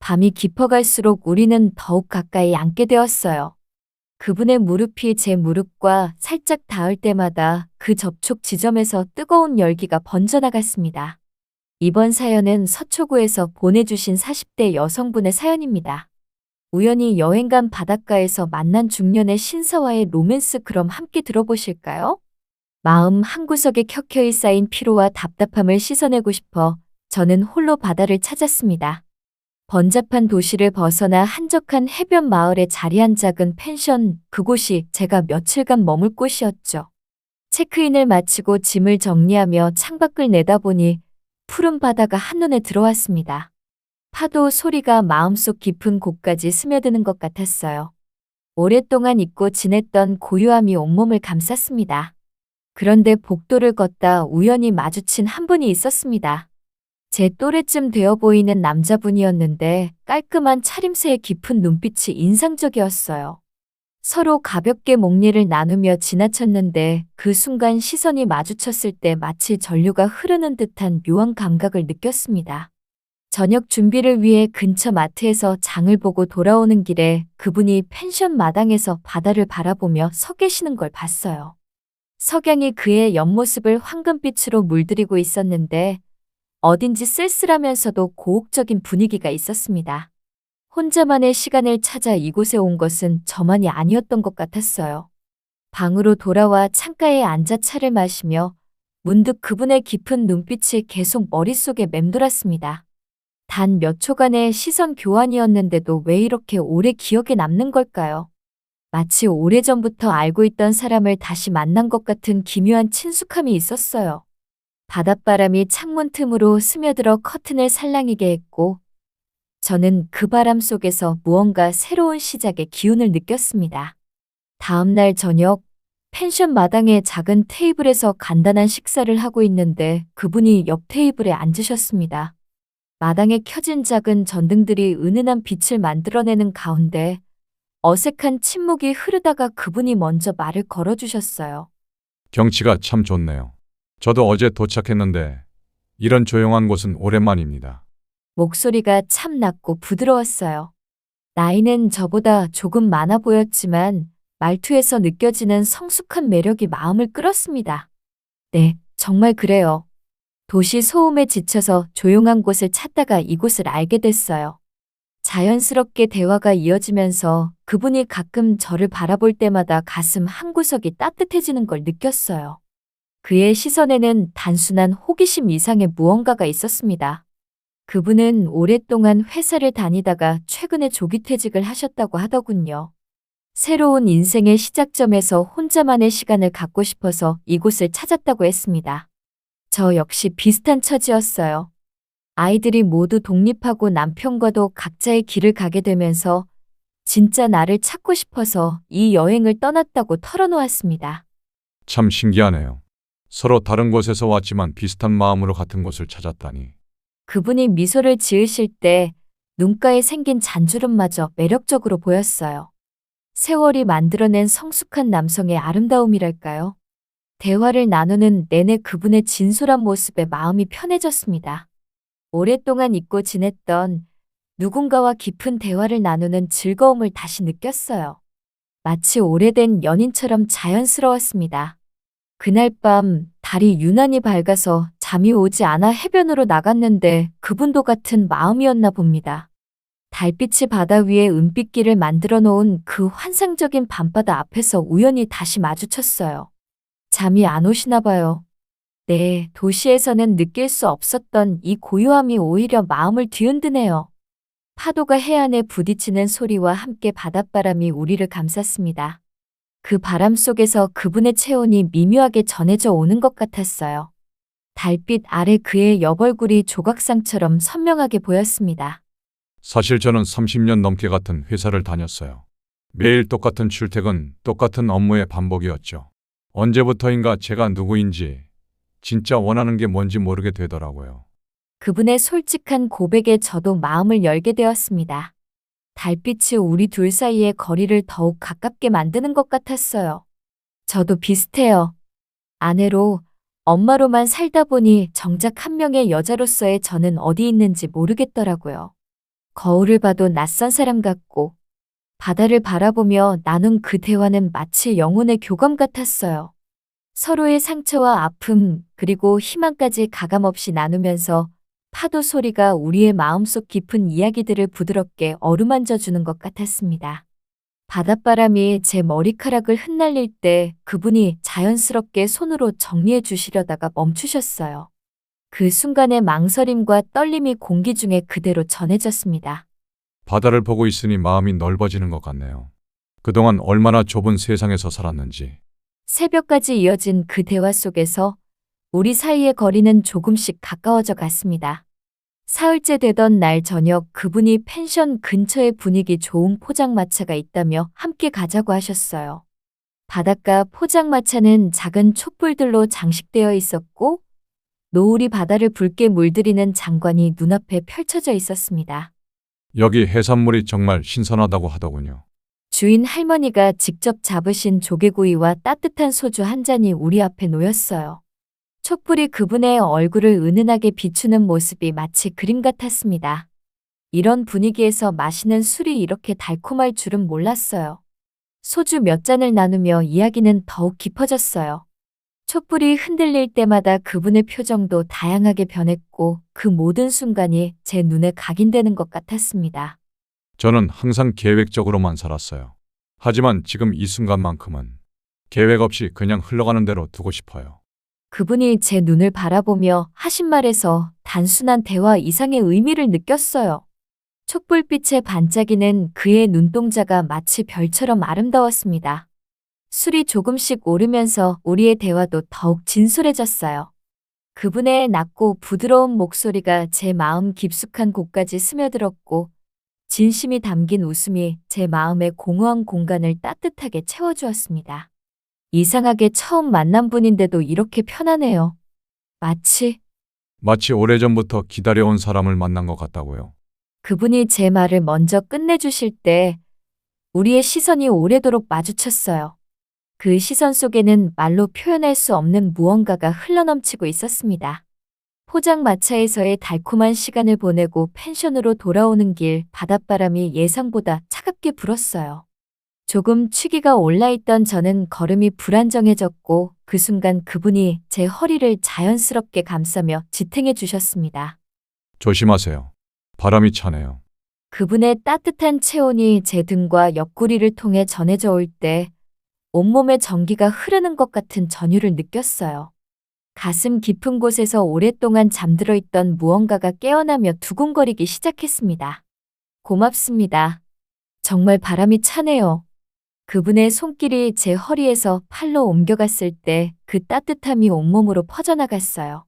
밤이 깊어갈수록 우리는 더욱 가까이 앉게 되었어요. 그분의 무릎이 제 무릎과 살짝 닿을 때마다 그 접촉 지점에서 뜨거운 열기가 번져나갔습니다. 이번 사연은 서초구에서 보내주신 40대 여성분의 사연입니다. 우연히 여행 간 바닷가에서 만난 중년의 신사와의 로맨스, 그럼 함께 들어보실까요? 마음 한구석에 켜켜이 쌓인 피로와 답답함을 씻어내고 싶어 저는 홀로 바다를 찾았습니다. 번잡한 도시를 벗어나 한적한 해변 마을에 자리한 작은 펜션, 그곳이 제가 며칠간 머물 곳이었죠. 체크인을 마치고 짐을 정리하며 창밖을 내다보니 푸른 바다가 한눈에 들어왔습니다. 파도 소리가 마음속 깊은 곳까지 스며드는 것 같았어요. 오랫동안 잊고 지냈던 고요함이 온몸을 감쌌습니다. 그런데 복도를 걷다 우연히 마주친 한 분이 있었습니다. 제 또래쯤 되어 보이는 남자분이었는데 깔끔한 차림새의 깊은 눈빛이 인상적이었어요. 서로 가볍게 목례를 나누며 지나쳤는데 그 순간 시선이 마주쳤을 때 마치 전류가 흐르는 듯한 묘한 감각을 느꼈습니다. 저녁 준비를 위해 근처 마트에서 장을 보고 돌아오는 길에 그분이 펜션 마당에서 바다를 바라보며 서 계시는 걸 봤어요. 석양이 그의 옆모습을 황금빛으로 물들이고 있었는데 어딘지 쓸쓸하면서도 고혹적인 분위기가 있었습니다. 혼자만의 시간을 찾아 이곳에 온 것은 저만이 아니었던 것 같았어요. 방으로 돌아와 창가에 앉아 차를 마시며 문득 그분의 깊은 눈빛이 계속 머릿속에 맴돌았습니다. 단 몇 초간의 시선 교환이었는데도 왜 이렇게 오래 기억에 남는 걸까요? 마치 오래전부터 알고 있던 사람을 다시 만난 것 같은 기묘한 친숙함이 있었어요. 바닷바람이 창문 틈으로 스며들어 커튼을 살랑이게 했고 저는 그 바람 속에서 무언가 새로운 시작의 기운을 느꼈습니다. 다음 날 저녁, 펜션 마당의 작은 테이블에서 간단한 식사를 하고 있는데 그분이 옆 테이블에 앉으셨습니다. 마당에 켜진 작은 전등들이 은은한 빛을 만들어내는 가운데 어색한 침묵이 흐르다가 그분이 먼저 말을 걸어주셨어요. 경치가 참 좋네요. 저도 어제 도착했는데 이런 조용한 곳은 오랜만입니다. 목소리가 참 낮고 부드러웠어요. 나이는 저보다 조금 많아 보였지만 말투에서 느껴지는 성숙한 매력이 마음을 끌었습니다. 네, 정말 그래요. 도시 소음에 지쳐서 조용한 곳을 찾다가 이곳을 알게 됐어요. 자연스럽게 대화가 이어지면서 그분이 가끔 저를 바라볼 때마다 가슴 한구석이 따뜻해지는 걸 느꼈어요. 그의 시선에는 단순한 호기심 이상의 무언가가 있었습니다. 그분은 오랫동안 회사를 다니다가 최근에 조기퇴직을 하셨다고 하더군요. 새로운 인생의 시작점에서 혼자만의 시간을 갖고 싶어서 이곳을 찾았다고 했습니다. 저 역시 비슷한 처지였어요. 아이들이 모두 독립하고 남편과도 각자의 길을 가게 되면서 진짜 나를 찾고 싶어서 이 여행을 떠났다고 털어놓았습니다. 참 신기하네요. 서로 다른 곳에서 왔지만 비슷한 마음으로 같은 곳을 찾았다니. 그분이 미소를 지으실 때 눈가에 생긴 잔주름마저 매력적으로 보였어요. 세월이 만들어낸 성숙한 남성의 아름다움이랄까요? 대화를 나누는 내내 그분의 진솔한 모습에 마음이 편해졌습니다. 오랫동안 잊고 지냈던 누군가와 깊은 대화를 나누는 즐거움을 다시 느꼈어요. 마치 오래된 연인처럼 자연스러웠습니다. 그날 밤 달이 유난히 밝아서 잠이 오지 않아 해변으로 나갔는데 그분도 같은 마음이었나 봅니다. 달빛이 바다 위에 은빛길을 만들어 놓은 그 환상적인 밤바다 앞에서 우연히 다시 마주쳤어요. 잠이 안 오시나 봐요. 네, 도시에서는 느낄 수 없었던 이 고요함이 오히려 마음을 뒤흔드네요. 파도가 해안에 부딪히는 소리와 함께 바닷바람이 우리를 감쌌습니다. 그 바람 속에서 그분의 체온이 미묘하게 전해져 오는 것 같았어요. 달빛 아래 그의 옆얼굴이 조각상처럼 선명하게 보였습니다. 사실 저는 30년 넘게 같은 회사를 다녔어요. 매일 똑같은 출퇴근, 똑같은 업무의 반복이었죠. 언제부터인가 제가 누구인지, 진짜 원하는 게 뭔지 모르게 되더라고요. 그분의 솔직한 고백에 저도 마음을 열게 되었습니다. 달빛이 우리 둘 사이의 거리를 더욱 가깝게 만드는 것 같았어요. 저도 비슷해요. 아내로, 엄마로만 살다 보니 정작 한 명의 여자로서의 저는 어디 있는지 모르겠더라고요. 거울을 봐도 낯선 사람 같고, 바다를 바라보며 나눈 그 대화는 마치 영혼의 교감 같았어요. 서로의 상처와 아픔, 그리고 희망까지 가감없이 나누면서 파도 소리가 우리의 마음속 깊은 이야기들을 부드럽게 어루만져 주는 것 같았습니다. 바닷바람이 제 머리카락을 흩날릴 때 그분이 자연스럽게 손으로 정리해 주시려다가 멈추셨어요. 그 순간의 망설임과 떨림이 공기 중에 그대로 전해졌습니다. 바다를 보고 있으니 마음이 넓어지는 것 같네요. 그동안 얼마나 좁은 세상에서 살았는지. 새벽까지 이어진 그 대화 속에서 우리 사이의 거리는 조금씩 가까워져 갔습니다. 사흘째 되던 날 저녁 그분이 펜션 근처에 분위기 좋은 포장마차가 있다며 함께 가자고 하셨어요. 바닷가 포장마차는 작은 촛불들로 장식되어 있었고 노을이 바다를 붉게 물들이는 장관이 눈앞에 펼쳐져 있었습니다. 여기 해산물이 정말 신선하다고 하더군요. 주인 할머니가 직접 잡으신 조개구이와 따뜻한 소주 한 잔이 우리 앞에 놓였어요. 촛불이 그분의 얼굴을 은은하게 비추는 모습이 마치 그림 같았습니다. 이런 분위기에서 마시는 술이 이렇게 달콤할 줄은 몰랐어요. 소주 몇 잔을 나누며 이야기는 더욱 깊어졌어요. 촛불이 흔들릴 때마다 그분의 표정도 다양하게 변했고 그 모든 순간이 제 눈에 각인되는 것 같았습니다. 저는 항상 계획적으로만 살았어요. 하지만 지금 이 순간만큼은 계획 없이 그냥 흘러가는 대로 두고 싶어요. 그분이 제 눈을 바라보며 하신 말에서 단순한 대화 이상의 의미를 느꼈어요. 촛불빛에 반짝이는 그의 눈동자가 마치 별처럼 아름다웠습니다. 술이 조금씩 오르면서 우리의 대화도 더욱 진솔해졌어요. 그분의 낮고 부드러운 목소리가 제 마음 깊숙한 곳까지 스며들었고 진심이 담긴 웃음이 제 마음의 공허한 공간을 따뜻하게 채워주었습니다. 이상하게 처음 만난 분인데도 이렇게 편하네요. 마치 오래전부터 기다려온 사람을 만난 것 같다고요. 그분이 제 말을 먼저 끝내주실 때 우리의 시선이 오래도록 마주쳤어요. 그 시선 속에는 말로 표현할 수 없는 무언가가 흘러넘치고 있었습니다. 포장마차에서의 달콤한 시간을 보내고 펜션으로 돌아오는 길 바닷바람이 예상보다 차갑게 불었어요. 조금 취기가 올라있던 저는 걸음이 불안정해졌고 그 순간 그분이 제 허리를 자연스럽게 감싸며 지탱해 주셨습니다. 조심하세요. 바람이 차네요. 그분의 따뜻한 체온이 제 등과 옆구리를 통해 전해져 올 때 온몸에 전기가 흐르는 것 같은 전율을 느꼈어요. 가슴 깊은 곳에서 오랫동안 잠들어 있던 무언가가 깨어나며 두근거리기 시작했습니다. 고맙습니다. 정말 바람이 차네요. 그분의 손길이 제 허리에서 팔로 옮겨갔을 때 그 따뜻함이 온몸으로 퍼져나갔어요.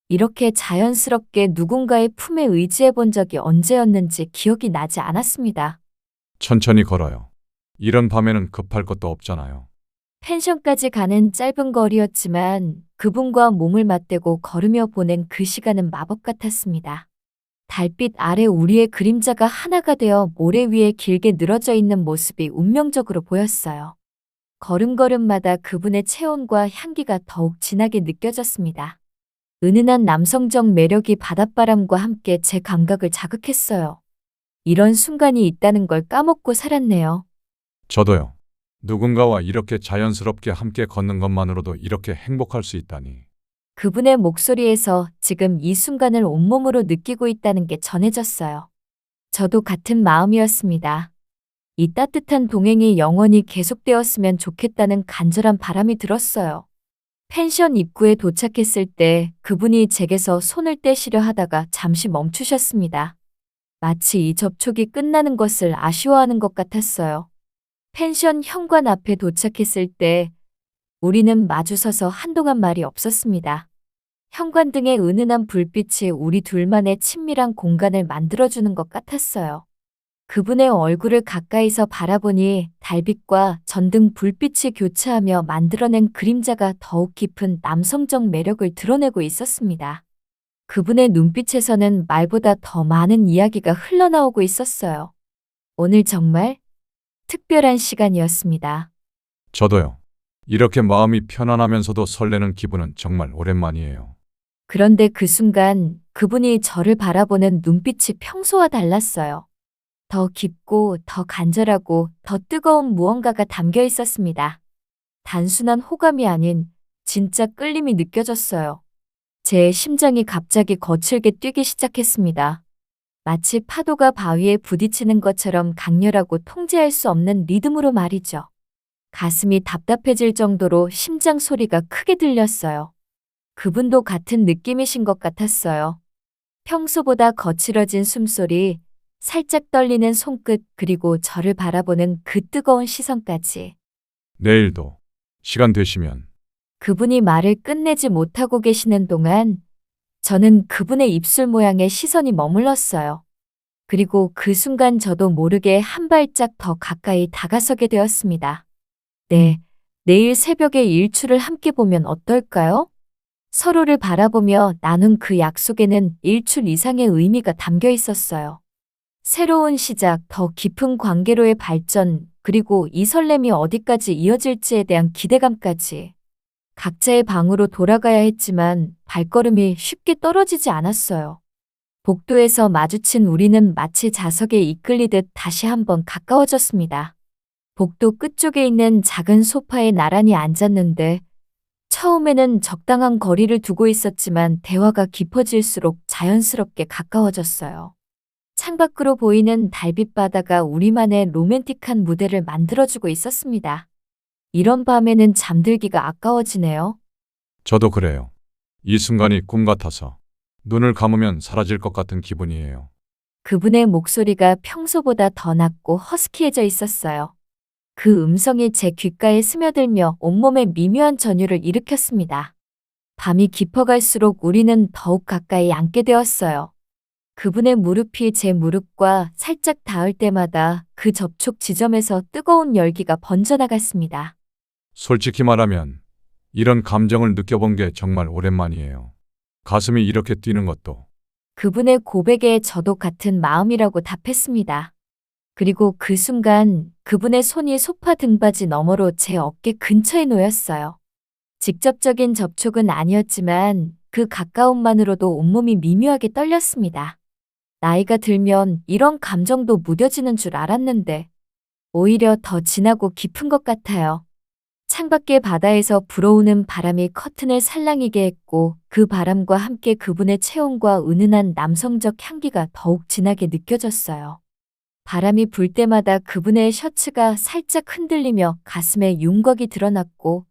이렇게 자연스럽게 누군가의 품에 의지해 본 적이 언제였는지 기억이 나지 않았습니다. 천천히 걸어요. 이런 밤에는 급할 것도 없잖아요. 펜션까지 가는 짧은 거리였지만 그분과 몸을 맞대고 걸으며 보낸 그 시간은 마법 같았습니다. 달빛 아래 우리의 그림자가 하나가 되어 모래 위에 길게 늘어져 있는 모습이 운명적으로 보였어요. 걸음걸음마다 그분의 체온과 향기가 더욱 진하게 느껴졌습니다. 은은한 남성적 매력이 바닷바람과 함께 제 감각을 자극했어요. 이런 순간이 있다는 걸 까먹고 살았네요. 저도요. 누군가와 이렇게 자연스럽게 함께 걷는 것만으로도 이렇게 행복할 수 있다니. 그분의 목소리에서 지금 이 순간을 온몸으로 느끼고 있다는 게 전해졌어요. 저도 같은 마음이었습니다. 이 따뜻한 동행이 영원히 계속되었으면 좋겠다는 간절한 바람이 들었어요. 펜션 입구에 도착했을 때 그분이 제게서 손을 떼시려 하다가 잠시 멈추셨습니다. 마치 이 접촉이 끝나는 것을 아쉬워하는 것 같았어요. 펜션 현관 앞에 도착했을 때 우리는 마주서서 한동안 말이 없었습니다. 현관등의 은은한 불빛이 우리 둘만의 친밀한 공간을 만들어주는 것 같았어요. 그분의 얼굴을 가까이서 바라보니 달빛과 전등 불빛이 교차하며 만들어낸 그림자가 더욱 깊은 남성적 매력을 드러내고 있었습니다. 그분의 눈빛에서는 말보다 더 많은 이야기가 흘러나오고 있었어요. 오늘 정말 특별한 시간이었습니다. 저도요. 이렇게 마음이 편안하면서도 설레는 기분은 정말 오랜만이에요. 그런데 그 순간 그분이 저를 바라보는 눈빛이 평소와 달랐어요. 더 깊고 더 간절하고 더 뜨거운 무언가가 담겨 있었습니다. 단순한 호감이 아닌 진짜 끌림이 느껴졌어요. 제 심장이 갑자기 거칠게 뛰기 시작했습니다. 마치 파도가 바위에 부딪히는 것처럼 강렬하고 통제할 수 없는 리듬으로 말이죠. 가슴이 답답해질 정도로 심장 소리가 크게 들렸어요. 그분도 같은 느낌이신 것 같았어요. 평소보다 거칠어진 숨소리, 살짝 떨리는 손끝, 그리고 저를 바라보는 그 뜨거운 시선까지. 내일도 시간 되시면 그분이 말을 끝내지 못하고 계시는 동안 저는 그분의 입술 모양에 시선이 머물렀어요. 그리고 그 순간 저도 모르게 한 발짝 더 가까이 다가서게 되었습니다. 네, 내일 새벽에 일출을 함께 보면 어떨까요? 서로를 바라보며 나눈 그 약속에는 일출 이상의 의미가 담겨 있었어요. 새로운 시작, 더 깊은 관계로의 발전, 그리고 이 설렘이 어디까지 이어질지에 대한 기대감까지. 각자의 방으로 돌아가야 했지만 발걸음이 쉽게 떨어지지 않았어요. 복도에서 마주친 우리는 마치 자석에 이끌리듯 다시 한번 가까워졌습니다. 복도 끝쪽에 있는 작은 소파에 나란히 앉았는데 처음에는 적당한 거리를 두고 있었지만 대화가 깊어질수록 자연스럽게 가까워졌어요. 창밖으로 보이는 달빛 바다가 우리만의 로맨틱한 무대를 만들어주고 있었습니다. 이런 밤에는 잠들기가 아까워지네요. 저도 그래요. 이 순간이 꿈 같아서 눈을 감으면 사라질 것 같은 기분이에요. 그분의 목소리가 평소보다 더 낮고 허스키해져 있었어요. 그 음성이 제 귓가에 스며들며 온몸에 미묘한 전율을 일으켰습니다. 밤이 깊어갈수록 우리는 더욱 가까이 앉게 되었어요. 그분의 무릎이 제 무릎과 살짝 닿을 때마다 그 접촉 지점에서 뜨거운 열기가 번져나갔습니다. 솔직히 말하면 이런 감정을 느껴본 게 정말 오랜만이에요. 가슴이 이렇게 뛰는 것도. 그분의 고백에 저도 같은 마음이라고 답했습니다. 그리고 그 순간 그분의 손이 소파 등받이 너머로 제 어깨 근처에 놓였어요. 직접적인 접촉은 아니었지만 그 가까움만으로도 온몸이 미묘하게 떨렸습니다. 나이가 들면 이런 감정도 무뎌지는 줄 알았는데 오히려 더 진하고 깊은 것 같아요. 창밖의 바다에서 불어오는 바람이 커튼을 살랑이게 했고 그 바람과 함께 그분의 체온과 은은한 남성적 향기가 더욱 진하게 느껴졌어요. 바람이 불 때마다 그분의 셔츠가 살짝 흔들리며 가슴에 윤곽이 드러났고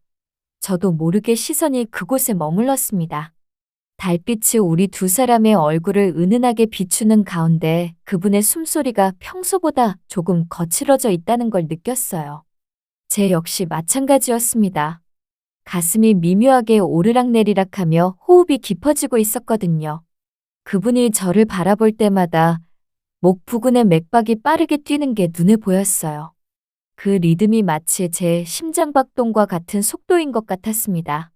저도 모르게 시선이 그곳에 머물렀습니다. 달빛이 우리 두 사람의 얼굴을 은은하게 비추는 가운데 그분의 숨소리가 평소보다 조금 거칠어져 있다는 걸 느꼈어요. 제 역시 마찬가지였습니다. 가슴이 미묘하게 오르락내리락하며 호흡이 깊어지고 있었거든요. 그분이 저를 바라볼 때마다 목 부근의 맥박이 빠르게 뛰는 게 눈에 보였어요. 그 리듬이 마치 제 심장박동과 같은 속도인 것 같았습니다.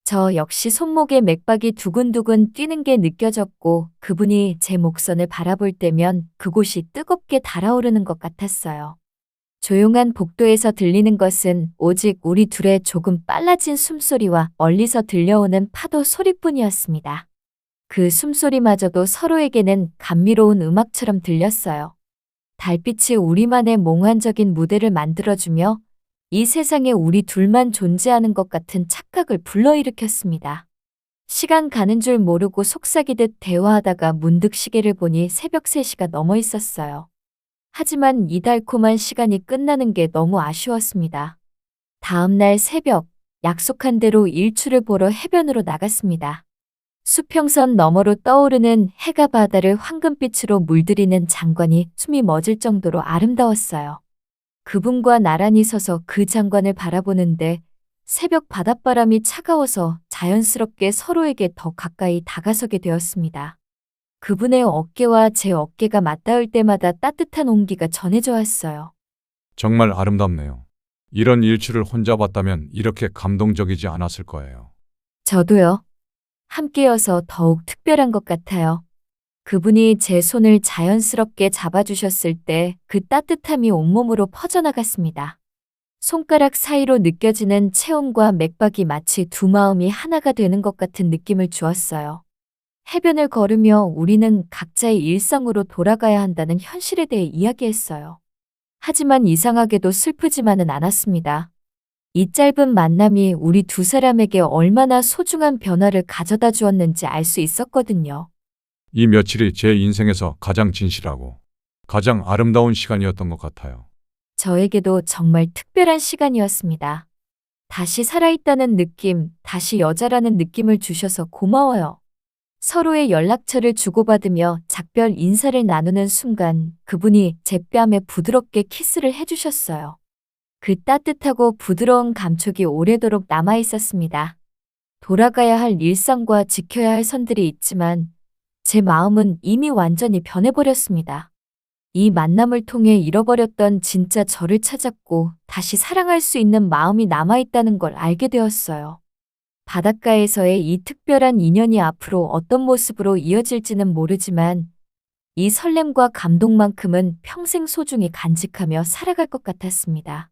저 역시 손목에 맥박이 두근두근 뛰는 게 느껴졌고 그분이 제 목선을 바라볼 때면 그곳이 뜨겁게 달아오르는 것 같았어요. 조용한 복도에서 들리는 것은 오직 우리 둘의 조금 빨라진 숨소리와 멀리서 들려오는 파도 소리뿐이었습니다. 그 숨소리마저도 서로에게는 감미로운 음악처럼 들렸어요. 달빛이 우리만의 몽환적인 무대를 만들어주며 이 세상에 우리 둘만 존재하는 것 같은 착각을 불러일으켰습니다. 시간 가는 줄 모르고 속삭이듯 대화하다가 문득 시계를 보니 새벽 3시가 넘어 있었어요. 하지만 이 달콤한 시간이 끝나는 게 너무 아쉬웠습니다. 다음 날 새벽, 약속한 대로 일출을 보러 해변으로 나갔습니다. 수평선 너머로 떠오르는 해가 바다를 황금빛으로 물들이는 장관이 숨이 멎을 정도로 아름다웠어요. 그분과 나란히 서서 그 장관을 바라보는데 새벽 바닷바람이 차가워서 자연스럽게 서로에게 더 가까이 다가서게 되었습니다. 그분의 어깨와 제 어깨가 맞닿을 때마다 따뜻한 온기가 전해져 왔어요. 정말 아름답네요. 이런 일출을 혼자 봤다면 이렇게 감동적이지 않았을 거예요. 저도요. 함께여서 더욱 특별한 것 같아요. 그분이 제 손을 자연스럽게 잡아주셨을 때 그 따뜻함이 온몸으로 퍼져나갔습니다. 손가락 사이로 느껴지는 체온과 맥박이 마치 두 마음이 하나가 되는 것 같은 느낌을 주었어요. 해변을 걸으며 우리는 각자의 일상으로 돌아가야 한다는 현실에 대해 이야기했어요. 하지만 이상하게도 슬프지만은 않았습니다. 이 짧은 만남이 우리 두 사람에게 얼마나 소중한 변화를 가져다 주었는지 알 수 있었거든요. 이 며칠이 제 인생에서 가장 진실하고 가장 아름다운 시간이었던 것 같아요. 저에게도 정말 특별한 시간이었습니다. 다시 살아있다는 느낌, 다시 여자라는 느낌을 주셔서 고마워요. 서로의 연락처를 주고받으며 작별 인사를 나누는 순간 그분이 제 뺨에 부드럽게 키스를 해주셨어요. 그 따뜻하고 부드러운 감촉이 오래도록 남아 있었습니다. 돌아가야 할 일상과 지켜야 할 선들이 있지만 제 마음은 이미 완전히 변해버렸습니다. 이 만남을 통해 잃어버렸던 진짜 저를 찾았고 다시 사랑할 수 있는 마음이 남아있다는 걸 알게 되었어요. 바닷가에서의 이 특별한 인연이 앞으로 어떤 모습으로 이어질지는 모르지만 이 설렘과 감동만큼은 평생 소중히 간직하며 살아갈 것 같았습니다.